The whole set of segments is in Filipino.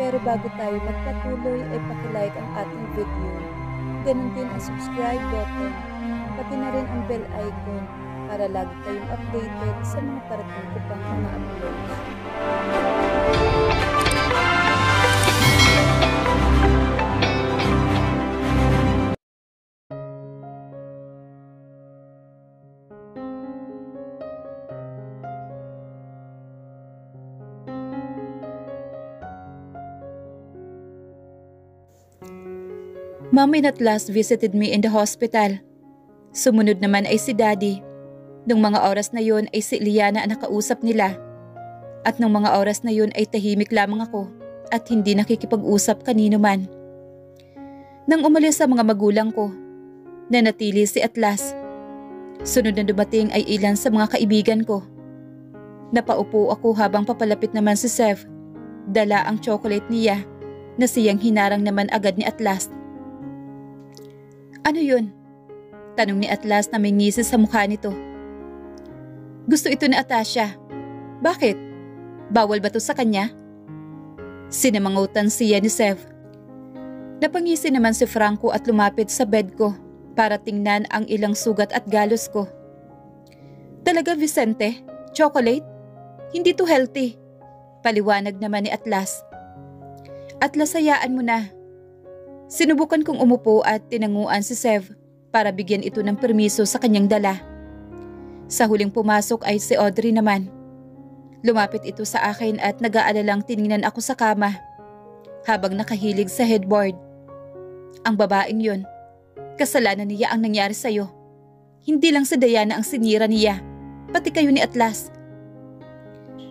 Pero bago tayo magpatuloy ay pakilike ang ating video. Ganun din ang subscribe button, pati na rin ang bell icon para lagi kayong updated sa mga parating ko pang mga uploads. Mom at last visited me in the hospital. Sumunod naman ay si Daddy. Nung mga oras na yun ay si Liana ang nakausap nila. At nung mga oras na yun ay tahimik lamang ako at hindi nakikipag-usap kanino man. Nang umalis sa mga magulang ko, nanatili si Atlas. Sunod na dumating ay ilan sa mga kaibigan ko. Napaupo ako habang papalapit naman si Sev. Dala ang chocolate niya na siyang hinarang naman agad ni Atlas. Ano yun? Tanong ni Atlas na may ngisi sa mukha nito. Gusto ito ni Atasha. Bakit? Bawal ba to sa kanya? Sinamangutan siya ni Sev. Napangisi naman si Franco at lumapit sa bed ko para tingnan ang ilang sugat at galos ko. Talaga Vicente? Chocolate? Hindi to healthy. Paliwanag naman ni Atlas. Atlas, hayaan mo na. Sinubukan kong umupo at tinanguan si Sev para bigyan ito ng permiso sa kanyang dala. Sa huling pumasok ay si Audrey naman. Lumapit ito sa akin at nag-aalalang tiningnan ako sa kama habang nakahilig sa headboard. Ang babaeng yun, kasalanan niya ang nangyari sa'yo. Hindi lang si Diana ang sinira niya, pati kayo ni Atlas.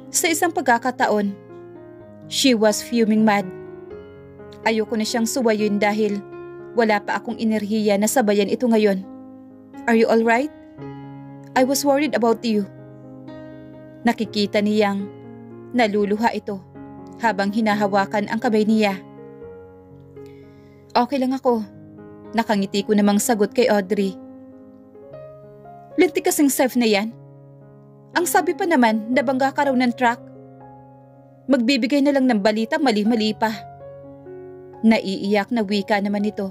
Sa isang pagkakataon, she was fuming mad. Ayoko na siyang suwayin dahil wala pa akong enerhiya na sabayan ito ngayon. Are you alright? I was worried about you. Nakikita niyang naluluha ito habang hinahawakan ang kamay niya. Okay lang ako. Nakangiti ko namang sagot kay Audrey. Lintik kasing Sev na yan. Ang sabi pa naman, nabangga ka raw ng truck. Magbibigay na lang ng balita, mali-mali pa. Naiiyak na wika naman ito.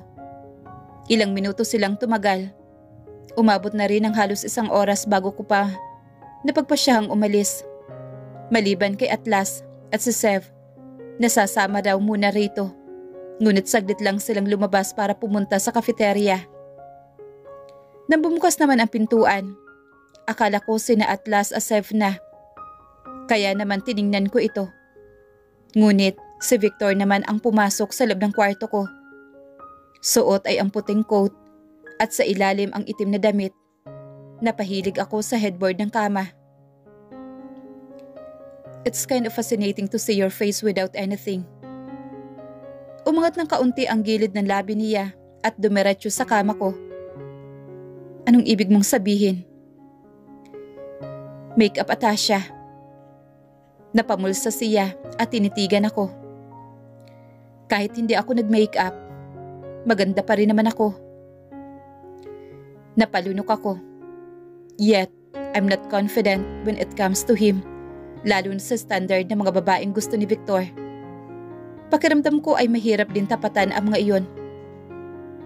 Ilang minuto silang tumagal. Umabot na rin ang halos 1 oras bago ko pa napagpasyahang umalis. Maliban kay Atlas at si Sev, nasasama daw muna rito. Ngunit saglit lang silang lumabas para pumunta sa cafeteria. Nang bumukas naman ang pintuan, akala ko sina Atlas at Sev na. Kaya naman tiningnan ko ito. Ngunit si Victor naman ang pumasok sa loob ng kwarto ko. Suot ay ang puting coat at sa ilalim ang itim na damit. Napahilig ako sa headboard ng kama. It's kind of fascinating to see your face without anything. Umangat ng kaunti ang gilid ng labi niya at dumiretso sa kama ko. Anong ibig mong sabihin? Make-up, Atasha. Napamulsa siya at tinitigan ako. Kahit hindi ako nag-makeup, maganda pa rin naman ako. Napalunok ako. Yet, I'm not confident when it comes to him, lalo na sa standard ng mga babaeng gusto ni Victor. Pakiramdam ko ay mahirap din tapatan ang mga iyon.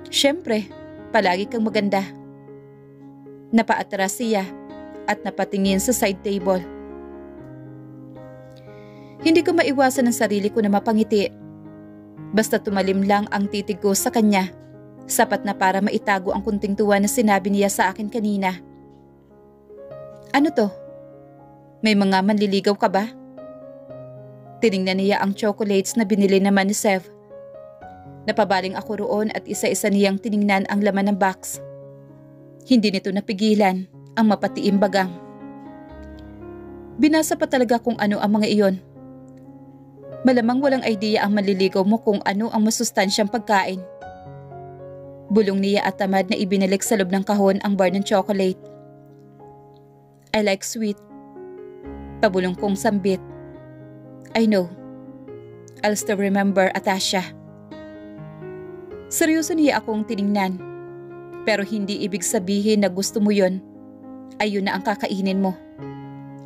Siyempre, palagi kang maganda. Napaatras siya at napatingin sa side table. Hindi ko maiwasan ang sarili ko na mapangiti. Basta tumalim lang ang titig ko sa kanya, sapat na para maitago ang kunting tuwa na sinabi niya sa akin kanina. Ano to? May mga manliligaw ka ba? Tiningnan niya ang chocolates na binili naman ni Sev. Napabaling ako roon at isa-isa niyang tiningnan ang laman ng box. Hindi nito napigilan ang mapatiim bagang. Binasa pa talaga kung ano ang mga iyon. Malamang walang idea ang manliligaw mo kung ano ang masustansyang pagkain. Bulong niya at tamad na ibinalik sa loob ng kahon ang bar ng chocolate. I like sweet. Pabulong kong sambit. I know. I'll still remember, Atasha. Seryoso niya akong tiningnan. Pero hindi ibig sabihin na gusto mo yon. Ayun na ang kakainin mo.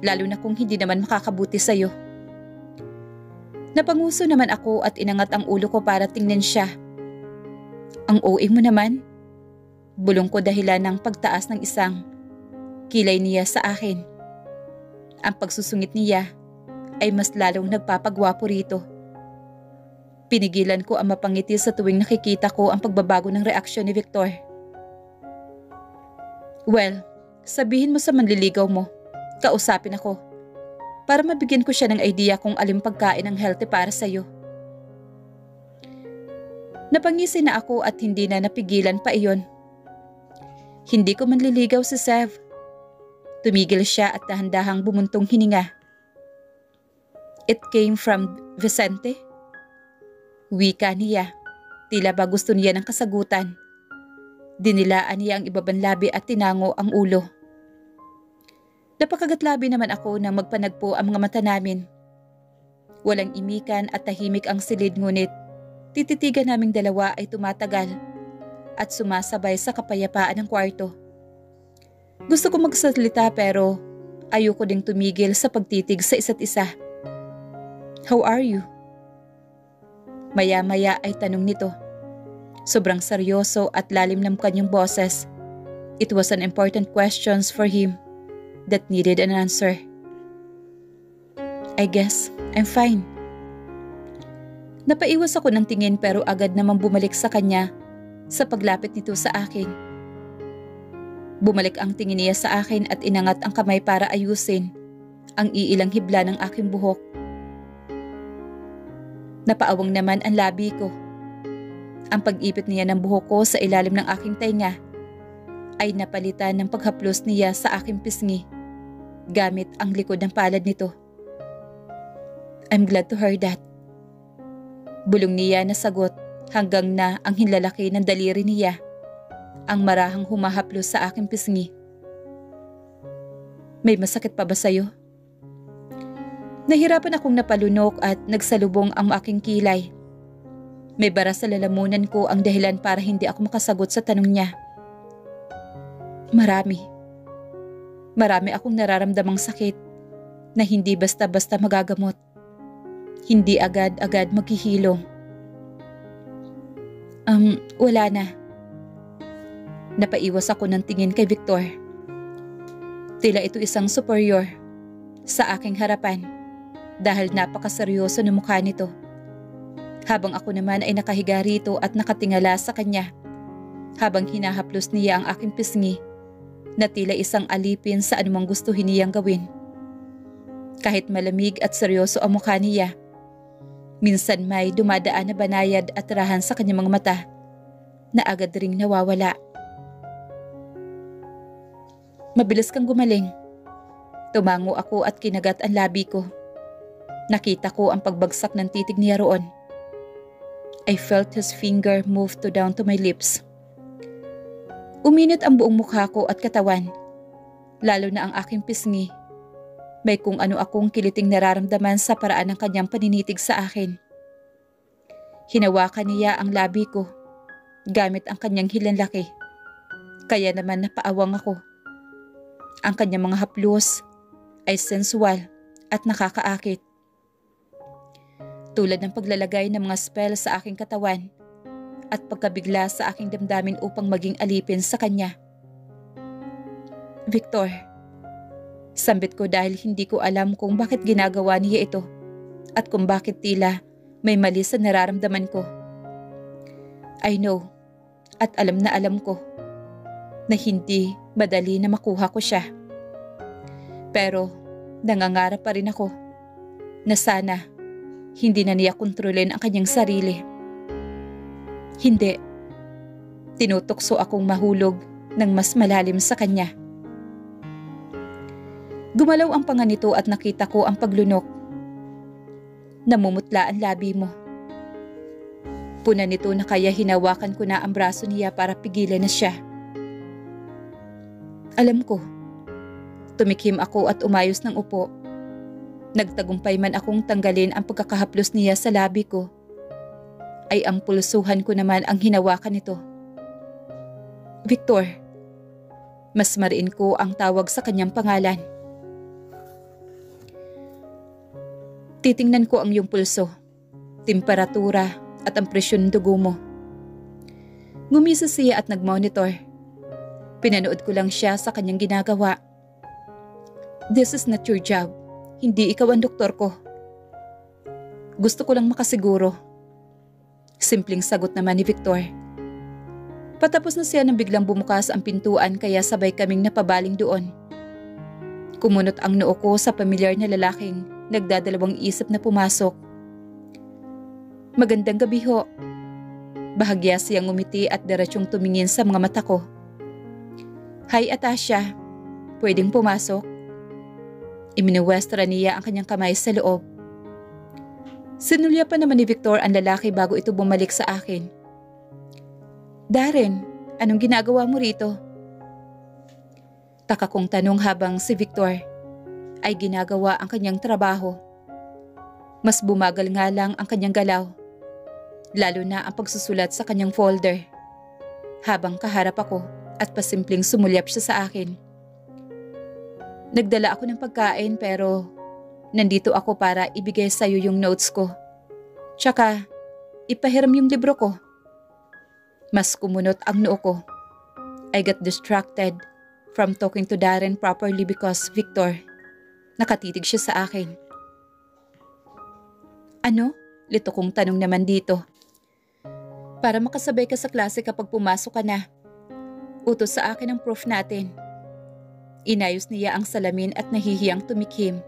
Lalo na kung hindi naman makakabuti sa'yo. Napanguso naman ako at inangat ang ulo ko para tingnan siya. Ang OA mo naman. Bulong ko dahilan ng pagtaas ng isang kilay niya sa akin. Ang pagsusungit niya ay mas lalong nagpapagwapo rito. Pinigilan ko ang mapangiti sa tuwing nakikita ko ang pagbabago ng reaksyon ni Victor. Well, sabihin mo sa manliligaw mo, kausapin ako, para mabigyan ko siya ng idea kung aling pagkain ang healthy para sa'yo. Napangisi na ako at hindi na napigilan pa iyon. Hindi ko manliligaw si Sev. Tumigil siya at dahan-dahang bumuntong hininga. It came from Vicente? Wika niya, tila ba gusto niya ng kasagutan. Dinilaan niya ang ibabang labi at tinango ang ulo. Napakagatlabi naman ako nang magpanagpo ang mga mata namin. Walang imikan at tahimik ang silid, ngunit tititigan naming dalawa ay tumatagal at sumasabay sa kapayapaan ng kwarto. Gusto ko magsalita pero ayoko ding tumigil sa pagtitig sa isa't isa. How are you? Maya-maya ay tanong nito. Sobrang seryoso at lalim ng kanyang boses. It was an important question for him that needed an answer. I guess I'm fine. Napaiwas ako ng tingin pero agad namang bumalik sa kanya sa paglapit nito sa akin. Bumalik ang tingin niya sa akin at inangat ang kamay para ayusin ang iilang hibla ng aking buhok. Napaawang naman ang labi ko. Ang pag-ipit niya ng buhok ko sa ilalim ng aking tainga ay napalitan ng paghaplos niya sa aking pisngi gamit ang likod ng palad nito. I'm glad to hear that. Bulong niya na sagot hanggang na ang hinlalaki ng daliri niya ang marahang humahaplos sa aking pisngi. May masakit pa ba sa'yo? Nahirapan akong napalunok at nagsalubong ang aking kilay. May bara sa lalamunan ko ang dahilan para hindi ako makasagot sa tanong niya. Marami akong nararamdamang sakit na hindi basta-basta magagamot. Hindi agad-agad maghihilom. Wala na. Napaiwas ako ng tingin kay Victor. Tila ito isang superior sa aking harapan dahil napakaseryoso ng mukha nito. Habang ako naman ay nakahiga rito at nakatingala sa kanya habang hinahaplos niya ang aking pisngi na tila isang alipin sa anumang gustuhin niyang gawin. Kahit malamig at seryoso ang mukha niya, minsan may dumadaan na banayad at rahan sa kanyang mga mata na agad ring nawawala. Mabilis kang gumaling. Tumango ako at kinagat ang labi ko. Nakita ko ang pagbagsak ng titig niya roon. I felt his finger move down to my lips. Uminit ang buong mukha ko at katawan, lalo na ang aking pisngi. May kung ano akong kiliting nararamdaman sa paraan ng kanyang paninitig sa akin. Hinawakan niya ang labi ko gamit ang kanyang hilanlaki. Kaya naman napaawang ako. Ang kanyang mga haplos ay sensual at nakakaakit. Tulad ng paglalagay ng mga spell sa aking katawan at pagkabigla sa aking damdamin upang maging alipin sa kanya. Victor, sambit ko dahil hindi ko alam kung bakit ginagawa niya ito at kung bakit tila may mali sa nararamdaman ko. I know at alam na alam ko na hindi madali na makuha ko siya. Pero nangangarap pa rin ako na sana hindi na niya kontrolin ang kanyang sarili. Hindi. Tinutokso akong mahulog ng mas malalim sa kanya. Gumalaw ang panga nito at nakita ko ang paglunok. Namumutla ang labi mo. Puna nito na kaya hinawakan ko na ang braso niya para pigilan na siya. Alam ko. Tumikhim ako at umayos ng upo. Nagtagumpay man akong tanggalin ang pagkakahaplos niya sa labi ko, ay ang pulsuhan ko naman ang hinawakan nito. Victor, mas mariin ko ang tawag sa kanyang pangalan. Titingnan ko ang iyong pulso, temperatura at ang presyon ng dugo mo. Ngumisa siya at nagmonitor. Pinanood ko lang siya sa kanyang ginagawa. This is not your job. Hindi ikaw ang doktor ko. Gusto ko lang makasiguro. Simpleng sagot naman ni Victor. Patapos na siya nang biglang bumukas ang pintuan kaya sabay kaming napabaling doon. Kumunot ang noo ko sa pamilyar na lalaking nagdadalawang isip na pumasok. Magandang gabi ho. Bahagya siyang ngumiti at diretsyong tumingin sa mga mata ko. Hi Atasha, pwedeng pumasok? Iminuwestra niya ang kanyang kamay sa loob. Sinulya pa naman ni Victor ang lalaki bago ito bumalik sa akin. Darren, anong ginagawa mo rito? Taka kong tanong habang si Victor ay ginagawa ang kanyang trabaho. Mas bumagal nga lang ang kanyang galaw, lalo na ang pagsusulat sa kanyang folder. Habang kaharap ako at pasimpleng sumulyap siya sa akin. Nagdala ako ng pagkain pero nandito ako para ibigay sa'yo yung notes ko. Tsaka, ipahiram yung libro ko. Mas kumunot ang noo ko. I got distracted from talking to Darren properly because Victor, nakatitig siya sa akin. Ano? Lito kong tanong naman dito. Para makasabay ka sa klase kapag pumasok ka na. Utos sa akin ang prof natin. Inayos niya ang salamin at nahihiyang tumikhim.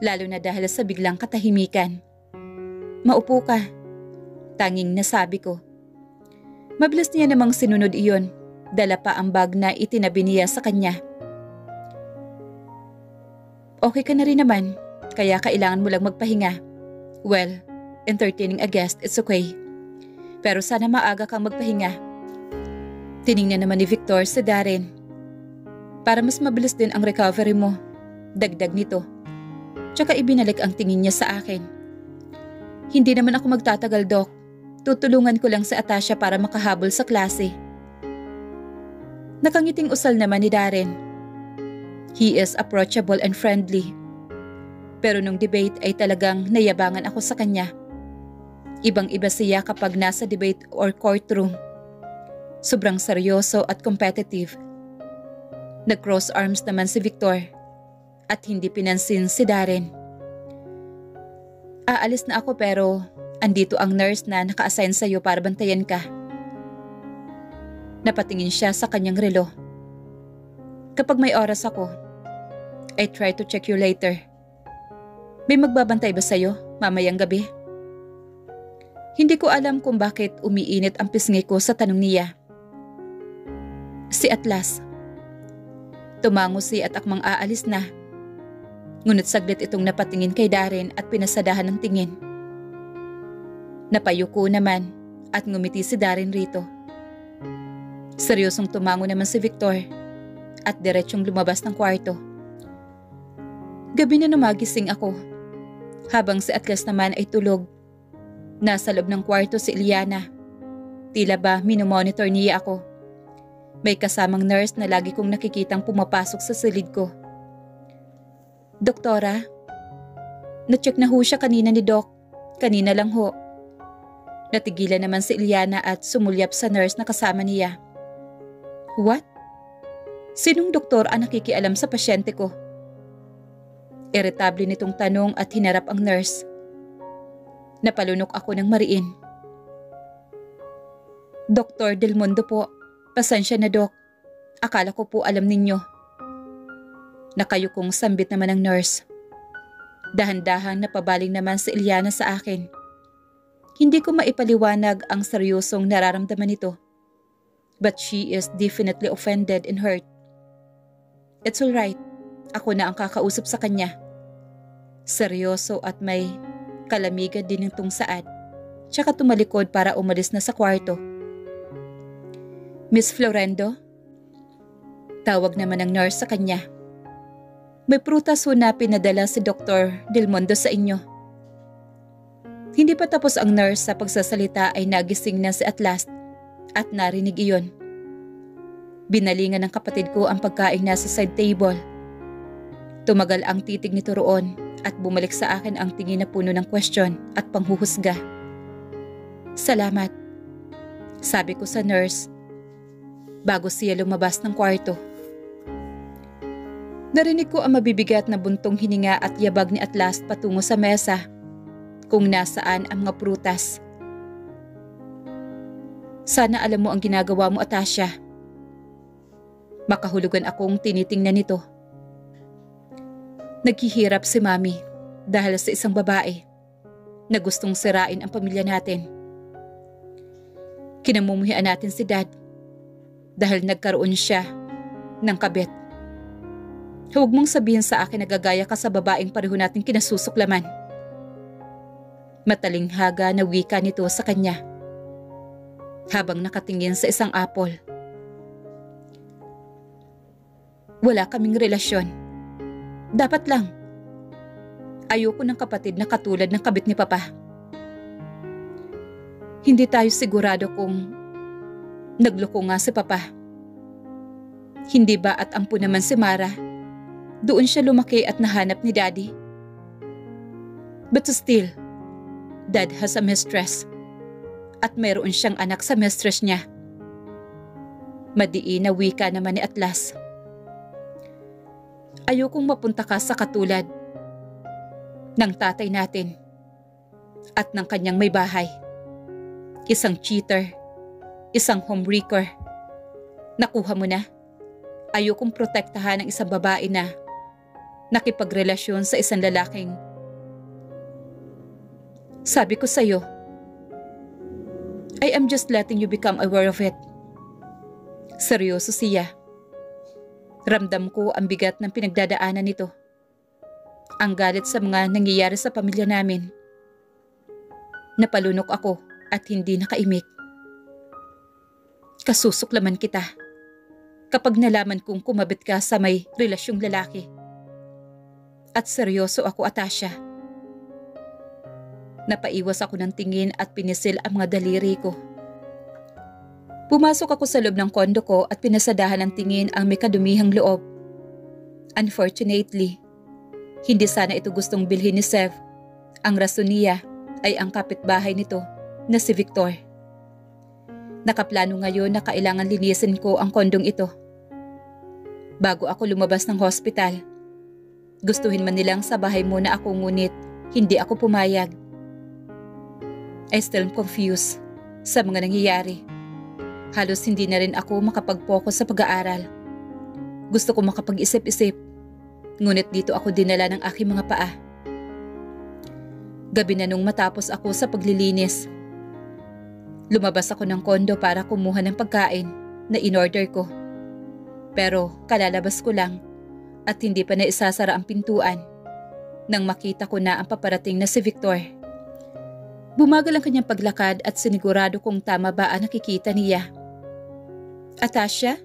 Lalo na dahil sa biglang katahimikan. Maupo ka. Tanging nasabi ko. Mabilis niya namang sinunod iyon. Dala pa ang bag na itinabi niya sa kanya. Okay ka na rin naman, kaya kailangan mo lang magpahinga. Well, entertaining a guest is okay. Pero sana maaga kang magpahinga. Tiningnan naman ni Victor si Darren. Para mas mabilis din ang recovery mo, dagdag nito. Tsaka ibinalik ang tingin niya sa akin. Hindi naman ako magtatagal, Doc. Tutulungan ko lang si Atasha para makahabol sa klase. Nakangiting usal naman ni Darren. He is approachable and friendly. Pero nung debate ay talagang nayabangan ako sa kanya. Ibang-iba siya kapag nasa debate or courtroom. Sobrang seryoso at competitive. Nag-cross arms naman si Victor at hindi pinansin si Darren. Aalis na ako pero andito ang nurse na naka-assign sa'yo para bantayan ka. Napatingin siya sa kanyang relo. Kapag may oras ako, I try to check you later. May magbabantay ba sa'yo mamayang gabi? Hindi ko alam kung bakit umiinit ang pisngi ko sa tanong niya. Si Atlas. Tumango si at akmang aalis na. Ngunit saglit itong napatingin kay Darren at pinasadahan ng tingin. Napayuko naman at ngumiti si Darren rito. Seryosong tumango naman si Victor at diretsyong lumabas ng kwarto. Gabi na magising ako. Habang si Atlas naman ay tulog. Nasa loob ng kwarto si Iliana. Tila ba minomonitor niya ako. May kasamang nurse na lagi kong nakikitang pumapasok sa silid ko. Doktora, na-check na ho siya kanina ni Doc. Kanina lang ho. Natigilan naman si Iliana at sumulyap sa nurse na kasama niya. What? Sinong doktor ang nakikialam sa pasyente ko? Irritable nitong tanong at hinarap ang nurse. Napalunok ako ng mariin. Dr. Del Mundo po. Pasensya na, Doc. Akala ko po alam ninyo. Nakayukong sambit naman ng nurse. Dahan-dahan napabaling naman si Iliana sa akin. Hindi ko maipaliwanag ang seryosong nararamdaman nito. But she is definitely offended and hurt. It's alright. Ako na ang kakausap sa kanya. Seryoso at may kalamigan din nitong saad. Tsaka tumalikod para umalis na sa kwarto. Miss Florendo? Tawag naman ng nurse sa kanya. May prutas ho na pinadala si Dr. Del Mundo sa inyo. Hindi pa tapos ang nurse sa pagsasalita ay nagising na si Atlas at narinig iyon. Binalingan ng kapatid ko ang pagkain nasa side table. Tumagal ang titig nito roon at bumalik sa akin ang tingin na puno ng question at panghuhusga. Salamat, sabi ko sa nurse bago siya lumabas ng kwarto. Narinig ko ang mabibigat na buntong hininga at yabag ni Atlas patungo sa mesa kung nasaan ang mga prutas. Sana alam mo ang ginagawa mo, Atasha. Makahulugan akong tinitingnan nito. Naghihirap si Mami dahil sa isang babae na gustong sirain ang pamilya natin. Kinamumuhian natin si Dad dahil nagkaroon siya ng kabit. Huwag mong sabihin sa akin na gagaya ka sa babaeng pareho natin kinasusuklaman. Matalinghaga na wika nito sa kanya habang nakatingin sa isang apple. Wala kaming relasyon. Dapat lang. Ayoko ng kapatid na katulad ng kabit ni Papa. Hindi tayo sigurado kung nagloko nga si Papa. Hindi ba at ampo naman si Mara? Doon siya lumaki at nahanap ni Daddy. But still, Dad has a mistress. At mayroon siyang anak sa mistress niya. Madiin na wika naman ni Atlas. Ayokong mapunta ka sa katulad ng tatay natin at ng kanyang may bahay. Isang cheater, isang homewrecker. Nakuha mo na. Ayokong protektahan ng isang babae na nakipagrelasyon sa isang lalaking. Sabi ko sa'yo, I am just letting you become aware of it. Seryoso siya. Ramdam ko ang bigat ng pinagdadaanan nito. Ang galit sa mga nangyayari sa pamilya namin. Napalunok ako at hindi nakaimik. Kasusuklaman kita kapag nalaman kong kumabit ka sa may relasyong lalaki. At seryoso ako, Atasha. Napaiwas ako ng tingin at pinisil ang mga daliri ko. Pumasok ako sa loob ng kondo ko at pinasadahan ng tingin ang may kadumihang loob. Unfortunately, hindi sana ito gustong bilhin ni Sev. Ang rason niya ay ang kapitbahay nito na si Victor. Nakaplano ngayon na kailangan linisin ko ang kondong ito. Bago ako lumabas ng hospital, gustuhin man nilang sa bahay muna ako ngunit hindi ako pumayag. I still am confused sa mga nangyayari. Halos hindi na rin ako makapag-focus sa pag-aaral. Gusto ko makapag-isip-isip, ngunit dito ako dinala ng aking mga paa. Gabi na nung matapos ako sa paglilinis. Lumabas ako ng kondo para kumuha ng pagkain na in-order ko. Pero kalalabas ko lang at hindi pa naisasara ang pintuan nang makita ko na ang paparating na si Victor. Bumagal ang kanyang paglakad at sinigurado kung tama ba ang nakikita niya. Atasha?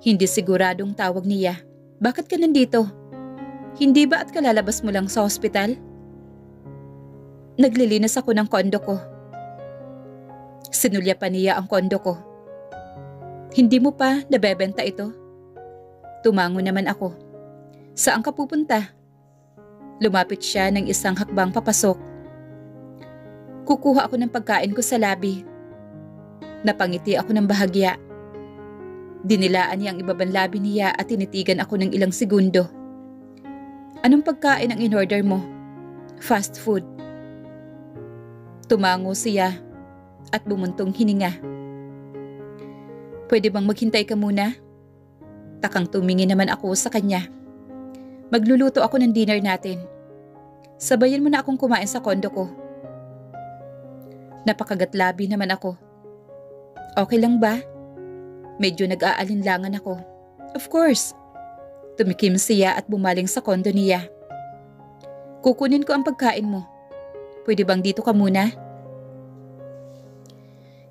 Hindi siguradong tawag niya. Bakit ka nandito? Hindi ba at kalalabas mo lang sa hospital? Naglilinis ako ng kondo ko. Sinulya pa niya ang kondo ko. Hindi mo pa nabebenta ito? Tumango naman ako. Saan ka pupunta? Lumapit siya ng isang hakbang papasok. Kukuha ako ng pagkain ko sa labi. Napangiti ako ng bahagya. Dinilaan niya ang ibabang labi niya at tinitigan ako ng ilang segundo. Anong pagkain ang in-order mo? Fast food. Tumango siya at bumuntong hininga. Pwede bang maghintay ka muna? Takang tumingin naman ako sa kanya. Magluluto ako ng dinner natin. Sabayan mo na akong kumain sa kondo ko. Napakagatlabi naman ako. Okay lang ba? Medyo nag-aalinlangan ako. Of course. Tumikim siya at bumaling sa kondo niya. Kukunin ko ang pagkain mo. Pwede bang dito ka muna?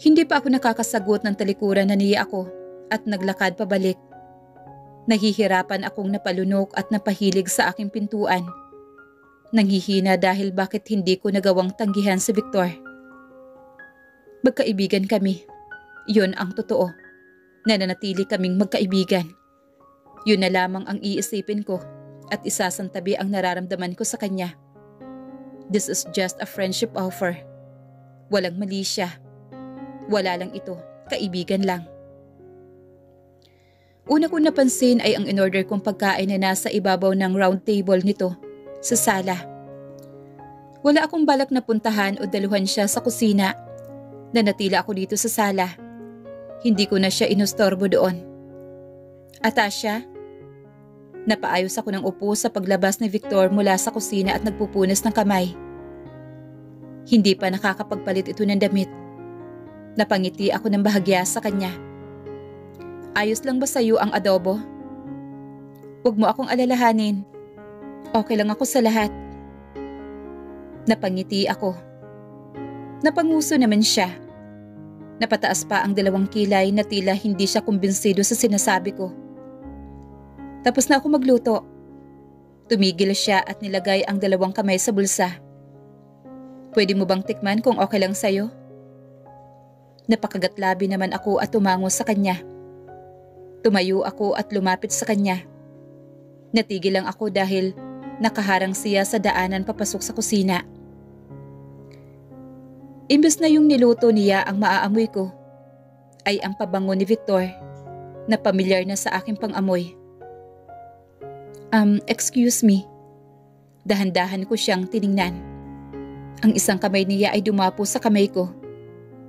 Hindi pa ako nakakasagot ng talikuran na niya ako at naglakad pabalik. Nahihirapan akong napalunok at napahilig sa aking pintuan. Nanghihina dahil bakit hindi ko nagawang tanggihan si Victor. Magkaibigan kami. Yun ang totoo. Nananatili kaming magkaibigan. Yun na lamang ang iisipin ko at isasantabi ang nararamdaman ko sa kanya. This is just a friendship offer. Walang mali siya. Wala lang ito, kaibigan lang. Una kong napansin ay ang in-order kong pagkain na nasa ibabaw ng round table nito sa sala. Wala akong balak na puntahan o daluhan siya sa kusina. Nanatila ako dito sa sala. Hindi ko na siya inustorbo doon. Atasha, napaayos ako ng upo sa paglabas ni Victor mula sa kusina at nagpupunas ng kamay. Hindi pa nakakapagpalit ito ng damit. Napangiti ako ng bahagya sa kanya. Ayos lang ba sa'yo ang adobo? Huwag mo akong alalahanin. Okay lang ako sa lahat. Napangiti ako. Napanguso naman siya. Napataas pa ang dalawang kilay na tila hindi siya kumbinsido sa sinasabi ko. Tapos na ako magluto. Tumigil siya at nilagay ang dalawang kamay sa bulsa. Pwede mo bang tikman kung okay lang sa'yo? Napakagatlabi naman ako at tumango sa kanya. Tumayo ako at lumapit sa kanya. Natigil lang ako dahil nakaharang siya sa daanan papasok sa kusina. Imbes na yung niluto niya ang maaamoy ko, ay ang pabango ni Victor na pamilyar na sa aking pang-amoy. Excuse me. Dahan-dahan ko siyang tiningnan. Ang isang kamay niya ay dumapo sa kamay ko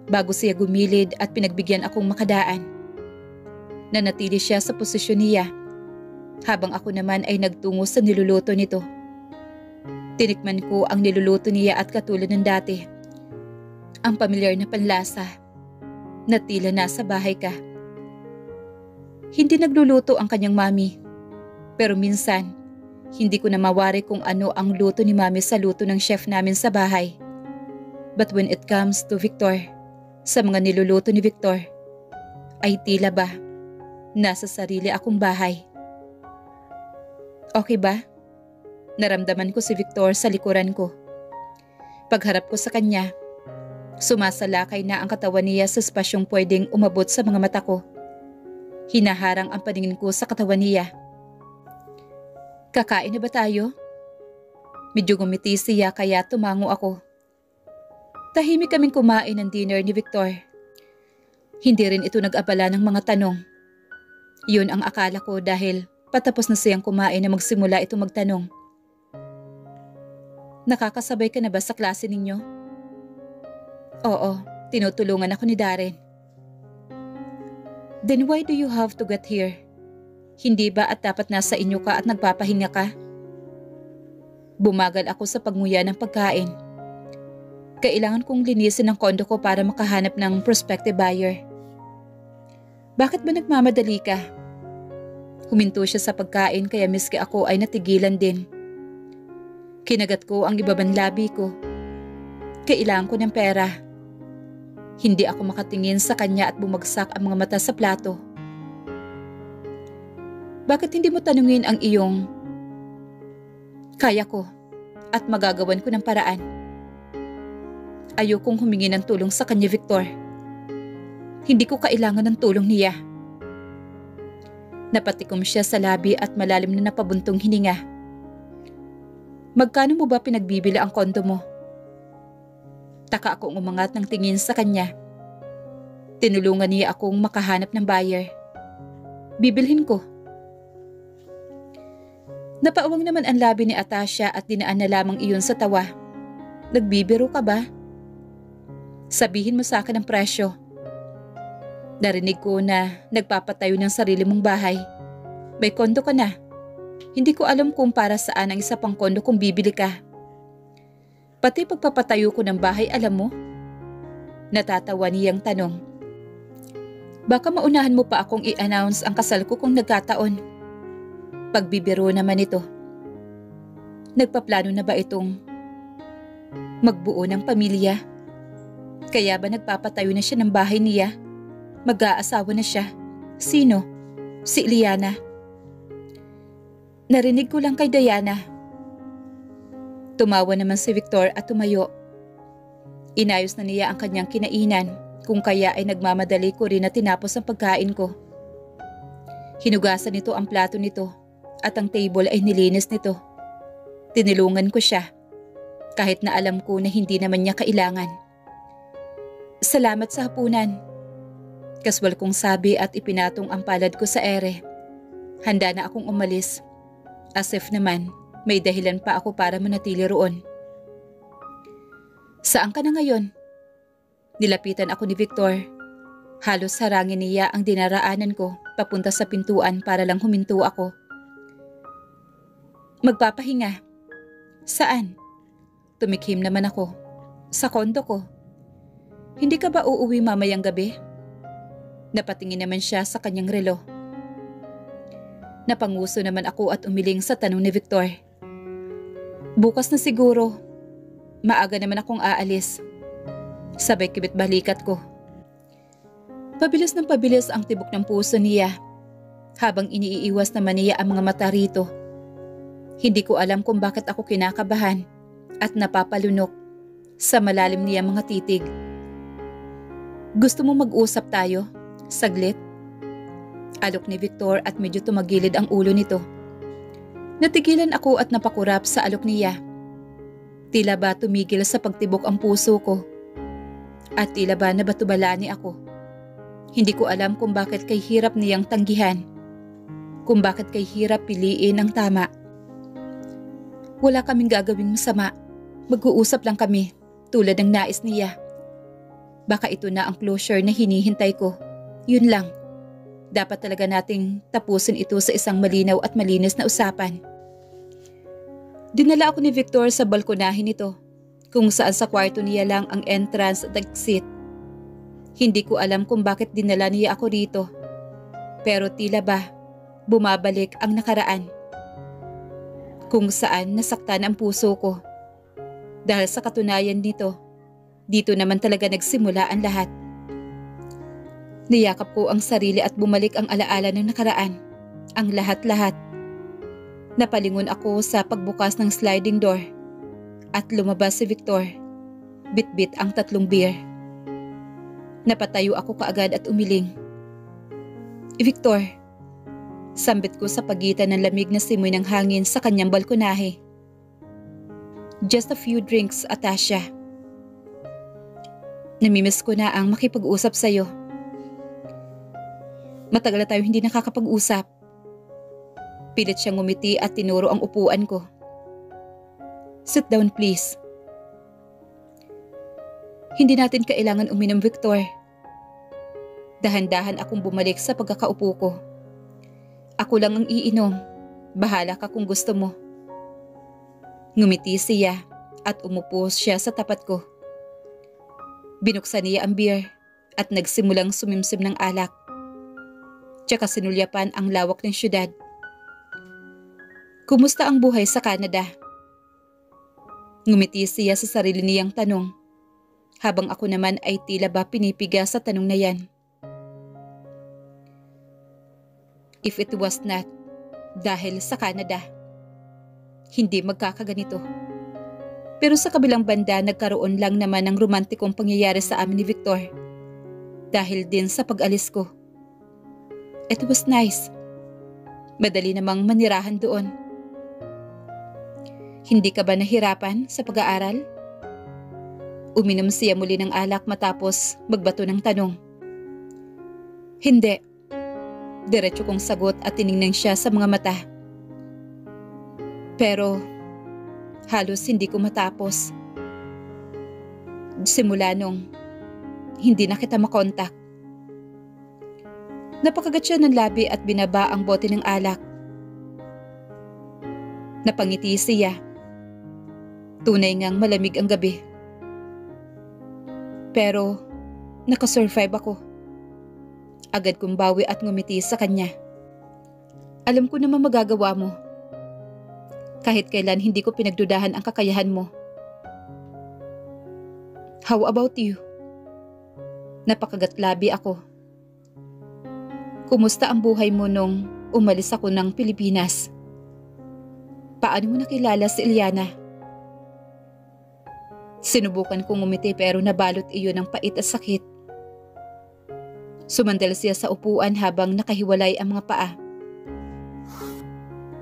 bago siya gumilid at pinagbigyan akong makadaan. Nanatili siya sa posisyon niya habang ako naman ay nagtungo sa niluluto nito. Tinikman ko ang niluluto niya at katulad ng dati. Ang pamilyar na panlasa na tila nasa bahay ka. Hindi nagluluto ang kanyang mami, pero minsan hindi ko na mawari kung ano ang luto ni mami sa luto ng chef namin sa bahay. But when it comes to Victor, sa mga niluluto ni Victor, ay tila ba nasa sarili akong bahay. Okay ba? Naramdaman ko si Victor sa likuran ko. Pagharap ko sa kanya, sumasalakay na ang katawan niya sa espasyong pwedeng umabot sa mga mata ko. Hinaharang ang paningin ko sa katawan niya. Kakain na ba tayo? Medyo gumiti siya kaya tumango ako. Tahimik kaming kumain ng dinner ni Victor. Hindi rin ito nag-abala ng mga tanong. Yun ang akala ko dahil patapos na siyang kumain na magsimula ito magtanong. Nakakasabay ka na ba sa klase ninyo? Oo, tinutulungan ako ni Darren. Then why do you have to get here? Hindi ba at dapat nasa inyo ka at nagpapahinga ka? Bumagal ako sa pagmuya ng pagkain. Kailangan kong linisin ang kondo ko para makahanap ng prospective buyer. Bakit ba nagmamadali ka? Huminto siya sa pagkain kaya miski ako ay natigilan din. Kinagat ko ang ibabang labi ko. Kailangan ko ng pera. Hindi ako makatingin sa kanya at bumagsak ang mga mata sa plato. Bakit hindi mo tanungin ang iyong kaya ko at magagawan ko ng paraan? Ayokong humingi ng tulong sa kanya, Victor. Hindi ko kailangan ng tulong niya. Napatikom siya sa labi at malalim na napabuntong hininga. Magkano mo ba pinagbibili ang kondo mo? Taka akong umangat ng tingin sa kanya. Tinulungan niya akong makahanap ng buyer. Bibilhin ko. Napaawang naman ang labi ni Atasha at dinaan na lamang iyon sa tawa. Nagbibiro ka ba? Sabihin mo sa akin ang presyo. Narinig ko na nagpapatayo ng sarili mong bahay. May kondo ka na. Hindi ko alam kung para saan ang isa pang kondo kung bibili ka. Pati pagpapatayo ko ng bahay, alam mo? Natatawa niyang tanong. Baka maunahan mo pa akong i-announce ang kasal ko kung nagkataon. Pagbibiro naman ito. Nagpaplano na ba itong magbuo ng pamilya? Kaya ba nagpapatayo na siya ng bahay niya? Mag-aasawa na siya. Sino? Si Liana. Narinig ko lang kay Diana. Tumawa naman si Victor at tumayo. Inayos na niya ang kanyang kinainan, kung kaya ay nagmamadali ko rin na tinapos ang pagkain ko. Hinugasan nito ang plato nito at ang table ay nilinis nito. Tinulungan ko siya kahit na alam ko na hindi naman niya kailangan. Salamat sa hapunan. Kaswal kong sabi at ipinatong ang palad ko sa ere. Handa na akong umalis. As if naman may dahilan pa ako para manatili roon. Saan ka na ngayon? Nilapitan ako ni Victor. Halos harangin niya ang dinaraanan ko papunta sa pintuan para lang huminto ako. Magpapahinga. Saan? Tumikhim naman ako. Sa kondo ko. Hindi ka ba uuwi mamayang gabi? Napatingin naman siya sa kanyang relo. Napanguso naman ako at umiling sa tanong ni Victor. Bukas na siguro. Maaga naman akong aalis. Sabay kibit balikat ko. Pabilis ng pabilis ang tibok ng puso niya habang iniiwas naman niya ang mga mata rito. Hindi ko alam kung bakit ako kinakabahan at napapalunok sa malalim niya mga titig. Gusto mo mag-usap tayo? Saglit? Alok ni Victor at medyo tumagilid ang ulo nito. Natigilan ako at napakurap sa alok niya. Tila ba tumigil sa pagtibok ang puso ko? At tila ba nabatubalani ako? Hindi ko alam kung bakit kay hirap niyang tanggihan. Kung bakit kay hirap piliin ang tama. Wala kaming gagawing masama. Mag-uusap lang kami, tulad ng nais niya. Baka ito na ang closure na hinihintay ko. Yun lang. Dapat talaga nating tapusin ito sa isang malinaw at malinis na usapan. Dinala ako ni Victor sa balkonahin nito, kung saan sa kwarto niya lang ang entrance at exit. Hindi ko alam kung bakit dinala niya ako rito. Pero tila ba, bumabalik ang nakaraan. Kung saan nasaktan ang puso ko. Dahil sa katunayan nito, dito naman talaga nagsimula ang lahat. Niyakap ko ang sarili at bumalik ang alaala ng nakaraan. Ang lahat-lahat. Napalingon ako sa pagbukas ng sliding door. At lumabas si Victor. Bit-bit ang 3 beer. Napatayo ako kaagad at umiling. Victor, sambit ko sa pagitan ng lamig na simoy ng hangin sa kanyang balkonahe. Just a few drinks, Atasha. Namimiss ko na ang makipag-usap sa'yo. Matagal na tayo hindi nakakapag-usap. Pilit siyang ngumiti at tinuro ang upuan ko. Sit down, please. Hindi natin kailangan uminom, Victor. Dahan-dahan akong bumalik sa pagkakaupo ko. Ako lang ang iinom. Bahala ka kung gusto mo. Ngumiti siya at umupo siya sa tapat ko. Binuksan niya ang beer at nagsimulang sumimsim ng alak. Tsaka sinulyapan ang lawak ng syudad. Kumusta ang buhay sa Canada? Ngumiti siya sa sarili niyang tanong. Habang ako naman ay tila ba pinipiga sa tanong na yan. If it was not dahil sa Canada, hindi magkakaganito. Pero sa kabilang banda nagkaroon lang naman ng romantikong pangyayari sa amin ni Victor. Dahil din sa pag-alis ko. It was nice. Madali namang manirahan doon. Hindi ka ba nahirapan sa pag-aaral? Uminom siya muli ng alak matapos magbato ng tanong. Hindi. Diretso kong sagot at tiningnan siya sa mga mata. Pero halos hindi ko matapos. Simula nung hindi na kita makontak. Napakagat siya ng labi at binaba ang bote ng alak. Napangiti siya. Tunay ngang malamig ang gabi. Pero nakasurvive ako. Agad kong bawi at ngumiti sa kanya. Alam ko naman magagawa mo. Kahit kailan hindi ko pinagdudahan ang kakayahan mo. How about you? Napakagatlabi ako. Kumusta ang buhay mo nung umalis ako ng Pilipinas? Paano mo nakilala si Eliana? Sinubukan kong umiti pero nabalot iyon ng pait at sakit. Sumandal siya sa upuan habang nakahiwalay ang mga paa.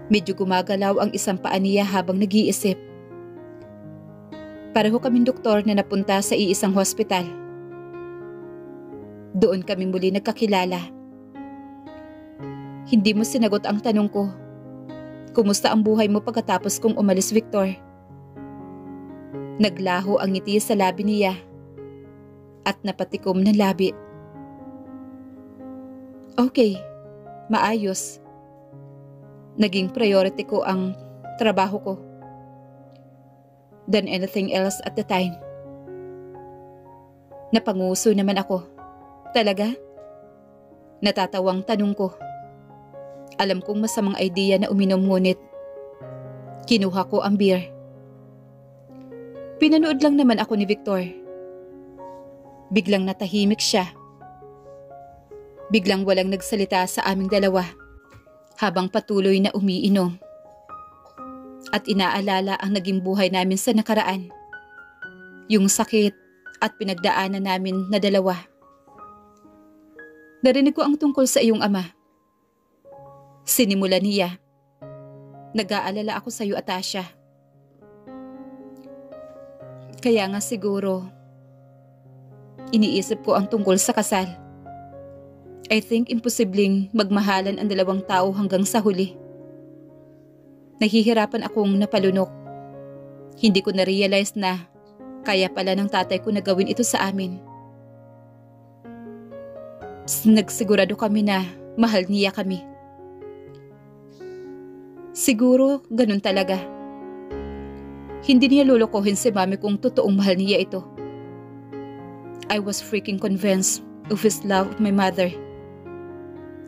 Medyo gumagalaw ang isang paa niya habang nag-iisip. Pareho kaming doktor na napunta sa iisang hospital. Doon kami muli nagkakilala. Hindi mo sinagot ang tanong ko. Kumusta ang buhay mo pagkatapos kong umalis, Victor? Naglaho ang ngiti sa labi niya at napatikom ng labi. Okay, maayos. Naging priority ko ang trabaho ko than anything else at the time. Napanguso naman ako. Talaga? Natatawang tanong ko. Alam kong masamang idea na uminom, ngunit kinuha ko ang beer. Pinanood lang naman ako ni Victor. Biglang natahimik siya. Biglang walang nagsalita sa aming dalawa habang patuloy na umiinom. At inaalala ang naging buhay namin sa nakaraan. Yung sakit at pinagdaanan namin na dalawa. Narinig ko ang tungkol sa iyong ama. Sinimula niya. Nag-aalala ako sa iyo, Atasha. Kaya nga siguro, iniisip ko ang tungkol sa kasal. I think imposibleng magmahalan ang dalawang tao hanggang sa huli. Nahihirapan akong napalunok. Hindi ko na-realize na kaya pala ng tatay ko na gawin ito sa amin. Nagsigurado kami na mahal niya kami. Siguro ganun talaga. Hindi niya lulukohin si mami kung totoong mahal niya ito. I was freaking convinced of his love of my mother.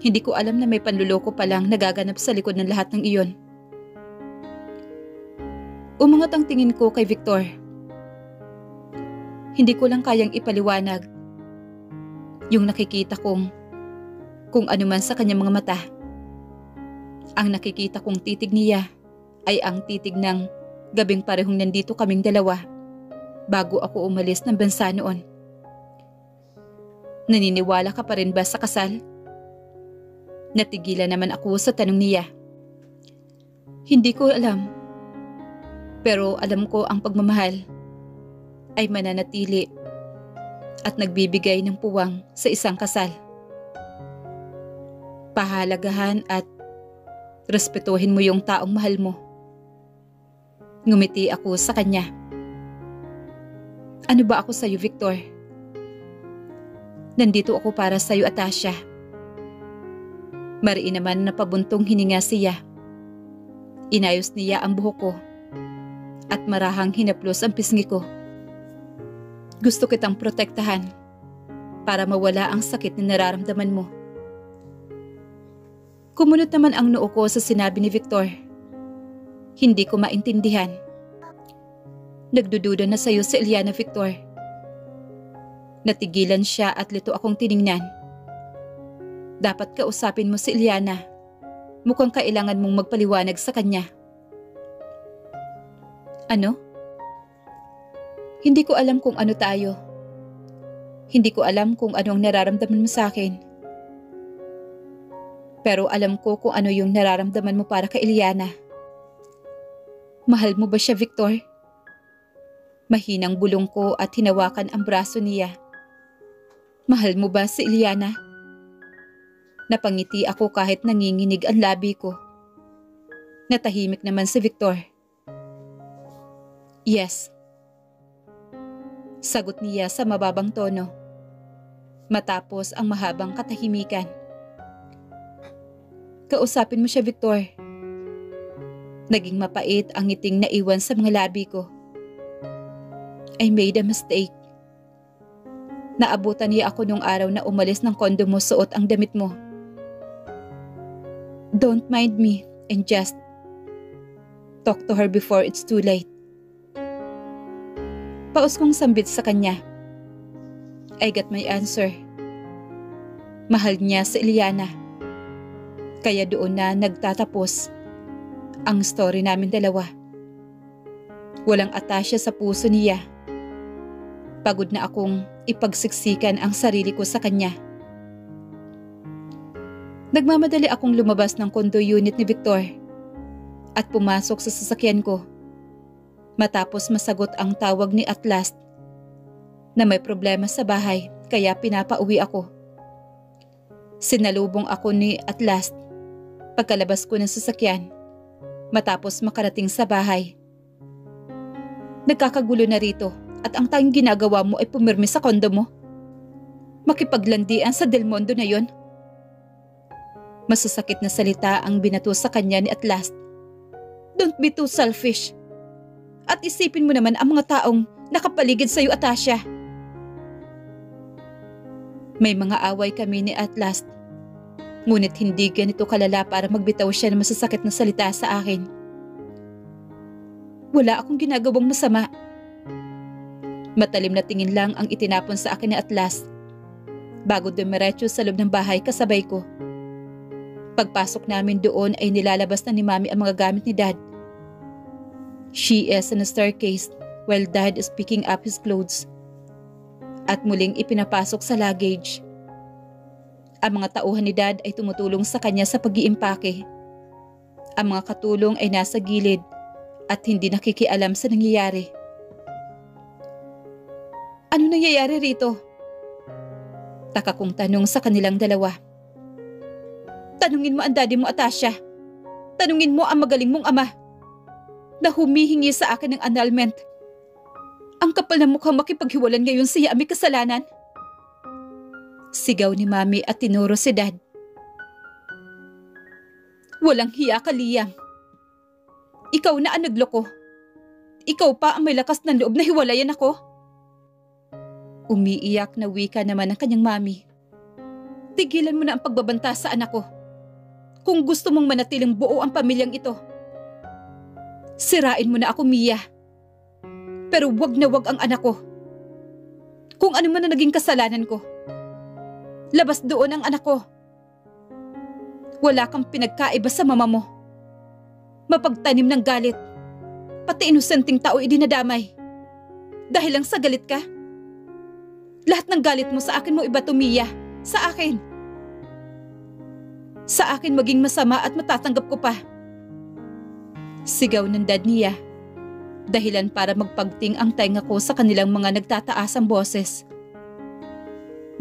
Hindi ko alam na may panluloko palang nagaganap sa likod ng lahat ng iyon. Umangat ang tingin ko kay Victor. Hindi ko lang kayang ipaliwanag yung nakikita kong kung ano man sa kanyang mga mata. Ang nakikita kong titig niya ay ang titig ng gabing parehong nandito kaming dalawa bago ako umalis ng bansa noon. Naniniwala ka pa rin ba sa kasal? Natigilan naman ako sa tanong niya. Hindi ko alam. Pero alam ko ang pagmamahal ay mananatili at nagbibigay ng puwang sa isang kasal. Pahalagahan at respetuhin mo yung taong mahal mo. Ngumiti ako sa kanya. Ano ba ako sa'yo, Victor? Nandito ako para sa'yo, Atasha. Mariin naman na pabuntong hininga siya. Inayos niya ang buhok ko at marahang hinaplos ang pisngi ko. Gusto kitang protektahan para mawala ang sakit na nararamdaman mo. Kumunot naman ang noo ko sa sinabi ni Victor. Hindi ko maintindihan. Nagdududa na sa'yo si Eliana, Victor. Natigilan siya at lito akong tiningnan. Dapat kausapin mo si Eliana. Mukhang kailangan mong magpaliwanag sa kanya. Ano? Hindi ko alam kung ano tayo. Hindi ko alam kung ano ang nararamdaman mo sa akin. Pero alam ko kung ano yung nararamdaman mo para kay Eliana. Mahal mo ba siya, Victor? Mahinang bulong ko at hinawakan ang braso niya. Mahal mo ba si Eliana? Napangiti ako kahit nanginginig ang labi ko. Natahimik naman si Victor. Yes. Sagot niya sa mababang tono. Matapos ang mahabang katahimikan. Kausapin mo siya, Victor. Naging mapait ang ngiting naiwan sa mga labi ko. I made a mistake. Naabutan niya ako nung araw na umalis ng kondo mo suot ang damit mo. Don't mind me and just talk to her before it's too late. Paus kong sambit sa kanya. I got my answer. Mahal niya si Eliana. Kaya doon na nagtatapos ang story namin dalawa. Walang Atasha sa puso niya. Pagod na akong ipagsiksikan ang sarili ko sa kanya. Nagmamadali akong lumabas ng condo unit ni Victor. at pumasok sa sasakyan ko. Matapos masagot ang tawag ni Atlas na may problema sa bahay kaya pinapauwi ako. Sinalubong ako ni Atlas pagkalabas ko ng sasakyan matapos makarating sa bahay. Nagkakagulo na rito at ang tanging ginagawa mo ay pumirmi sa kondo mo. Makipaglandian sa Del Mundo na yon. Masasakit na salita ang binato sa kanya ni Atlas. Don't be too selfish. At isipin mo naman ang mga taong nakapaligid sa iyo, Atasha. May mga away kami ni Atlas. Ngunit hindi ganito kalala para magbitaw siya ng masasakit na salita sa akin. Wala akong ginagawang masama. Matalim na tingin lang ang itinapon sa akin ni Atlas bago dumiretso sa loob ng bahay kasabay ko. Pagpasok namin doon ay nilalabas na ni Mami ang mga gamit ni Dad. She is on the staircase while Dad is picking up his clothes. At muling ipinapasok sa luggage. Ang mga tauhan ni Dad ay tumutulong sa kanya sa pag-iimpake. Ang mga katulong ay nasa gilid at hindi nakikialam sa nangyayari. Ano nangyayari rito? Taka kong tanong sa kanilang dalawa. Tanungin mo ang daddy mo, Atasha. Tanungin mo ang magaling mong ama na humihingi sa akin ng annulment. Ang kapal na mukhang makipaghiwalan ngayon siya may kasalanan. Sigaw ni Mami at tinuro si Dad. Walang hiya ka, Liam. Ikaw na ang nagloko. Ikaw pa ang may lakas ng loob na hiwalayan ako. Umiiyak na wika naman ng kanyang mami. Tigilan mo na ang pagbabanta sa anak ko. Kung gusto mong manatiling buo ang pamilyang ito. Sirain mo na ako, Mia. Pero wag na wag ang anak ko. Kung ano man na naging kasalanan ko. Labas doon ang anak ko. Wala kang pinagkaiba sa mama mo. Mapagtanim ng galit. Pati inosenteng tao idinadamay. Dahil lang sa galit ka. Lahat ng galit mo sa akin mo iba to, Mia. Sa akin. Sa akin maging masama at matatanggap ko pa. Sigaw ng Dad niya. Dahilan para magpagting ang tenga ko sa kanilang mga nagtataasang boses.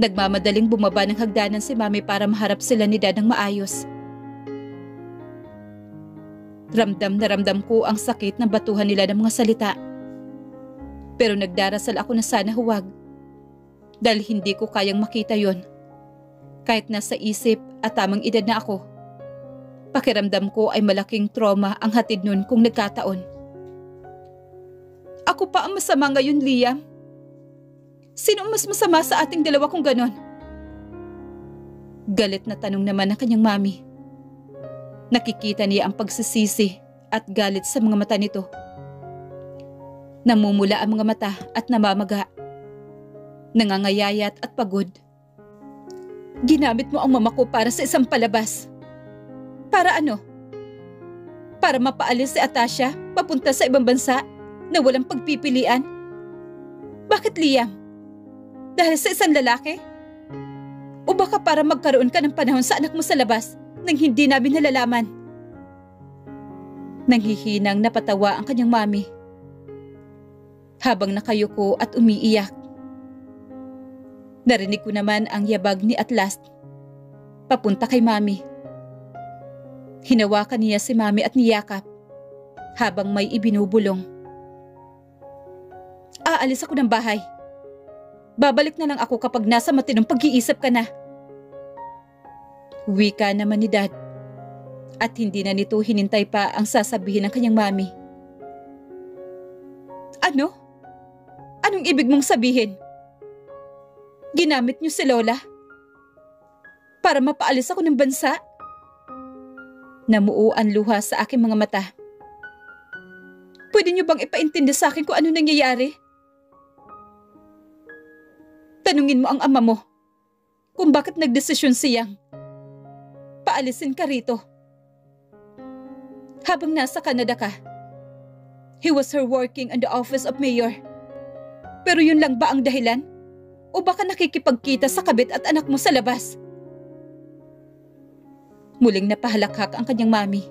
Nagmamadaling bumaba ng hagdanan si Mami para maharap sila ni Dad ng maayos. Ramdam na ramdam ko ang sakit ng batuhan nila ng mga salita. Pero nagdarasal ako na sana huwag. Dahil hindi ko kayang makita yon. Kahit nasa isip at tamang edad na ako. Pakiramdam ko ay malaking trauma ang hatid nun kung nagkataon. Ako pa ang masama ngayon, Liam. Sino mas masama sa ating dalawa kung ganon? Galit na tanong naman ng kanyang mami. Nakikita niya ang pagsisisi at galit sa mga mata nito. Namumula ang mga mata at namamaga. Nangangayayat at pagod. Ginamit mo ang mama ko para sa isang palabas. Para ano? Para mapaalis si Atasha papunta sa ibang bansa na walang pagpipilian? Bakit, Liam? Dahil sa isang lalaki? O baka para magkaroon ka ng panahon sa anak mo sa labas nang hindi namin nalalaman? Nanghihinang napatawa ang kanyang mami. Habang nakayuko at umiiyak. Narinig ko naman ang yabag ni Atlas. Papunta kay Mami. Hinawakan niya si Mami at niyakap habang may ibinubulong. Aalis ako ng bahay. Babalik na lang ako kapag nasa matinong pag-iisip ka na. Wika naman ni Dad. At hindi na nito hinintay pa ang sasabihin ng kanyang mami. Ano? Anong ibig mong sabihin? Ginamit niyo si Lola para mapaalis ako ng bansa? Namuo ang luha sa aking mga mata. Pwede niyo bang ipaintindi sa akin kung ano nangyayari? Tanungin mo ang ama mo kung bakit nagdesisyon siyang paalisin ka rito. Habang nasa Canada ka, he was her working in the office of mayor. Pero yun lang ba ang dahilan? O baka nakikipagkita sa kabit at anak mo sa labas? Muling napahalakhak ang kanyang mami.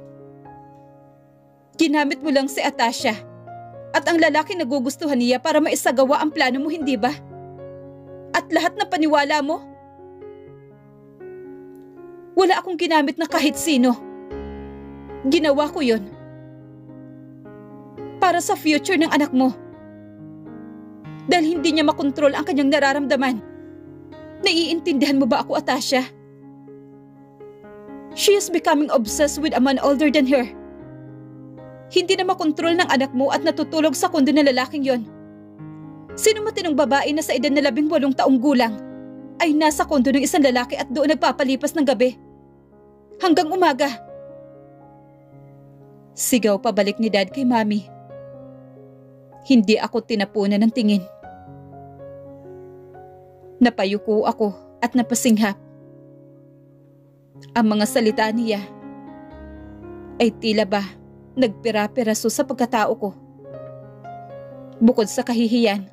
Ginamit mo lang si Atasha at ang lalaki nagugustuhan niya para maisagawa ang plano mo, hindi ba? At lahat na paniwala mo? Wala akong ginamit na kahit sino. Ginawa ko yun para sa future ng anak mo. Dahil hindi niya makontrol ang kanyang nararamdaman. Naiintindihan mo ba ako, Atasha? She is becoming obsessed with a man older than her. Hindi na makontrol ng anak mo at natutulog sa kondo ng lalaking yon. Sino matinong babae na sa edad na 18 taong gulang ay nasa kondo ng isang lalaki at doon nagpapalipas ng gabi hanggang umaga? Sigaw pabalik ni Dad kay Mami. Hindi ako tinapunan ng tingin. Napayuko ako at napasinghap. Ang mga salita niya ay tila ba nagpira-piraso sa pagkatao ko. Bukod sa kahihiyan,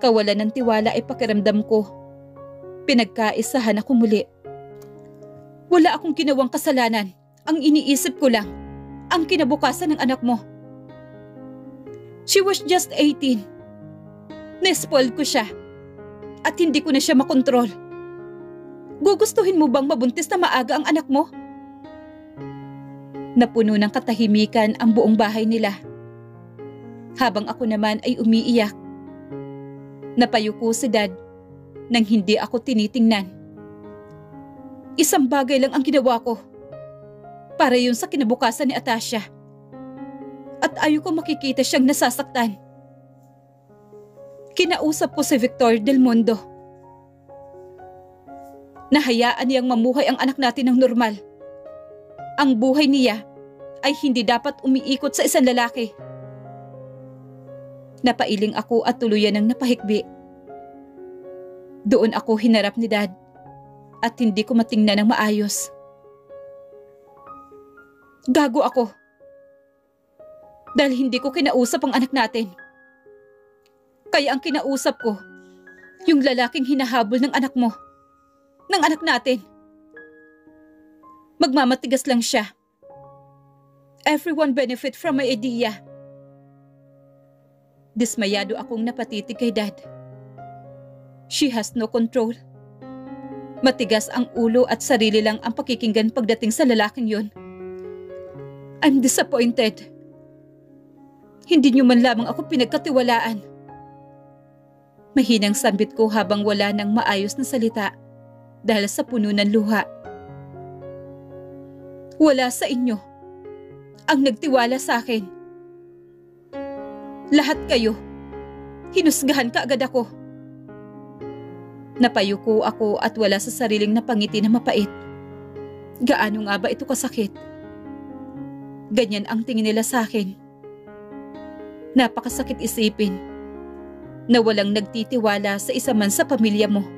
kawalan ng tiwala ay pakiramdam ko. Pinagkaisahan ako muli. Wala akong ginawang kasalanan. Ang iniisip ko lang, ang kinabukasan ng anak mo. She was just 18. Nespoiled ko siya at hindi ko na siya makontrol. Gugustuhin mo bang mabuntis na maaga ang anak mo? Napuno ng katahimikan ang buong bahay nila. Habang ako naman ay umiiyak. Napayuko si Dad nang hindi ako tinitingnan. Isang bagay lang ang ginawa ko. Para yun sa kinabukasan ni Atasha. At ayoko makikita siyang nasasaktan. Kinausap ko si Victor Del Mundo. Nahayaan niyang mamuhay ang anak natin ng normal. Ang buhay niya ay hindi dapat umiikot sa isang lalaki. Napailing ako at tuluyan ng napahikbi. Doon ako hinarap ni Dad at hindi ko matingnan ng maayos. Gago ako. Dahil hindi ko kinausap ang anak natin. Kaya ang kinausap ko, yung lalaking hinahabol ng anak mo, ng anak natin. Magmamatigas lang siya. Everyone benefit from my idea. Dismayado akong napatitig kay Dad. She has no control. Matigas ang ulo at sarili lang ang pakikinggan pagdating sa lalaking yon. I'm disappointed. Hindi niyo man lamang ako pinagkatiwalaan. Mahinang sambit ko habang wala nang maayos na salita dahil sa puno ng luha. Wala sa inyo ang nagtiwala sa akin. Lahat kayo, hinusgahan kaagad ako. Napayuko ako at wala sa sariling napangiti na mapait. Gaano nga ba ito kasakit? Ganyan ang tingin nila sa akin. Napakasakit isipin na walang nagtitiwala sa isa man sa pamilya mo.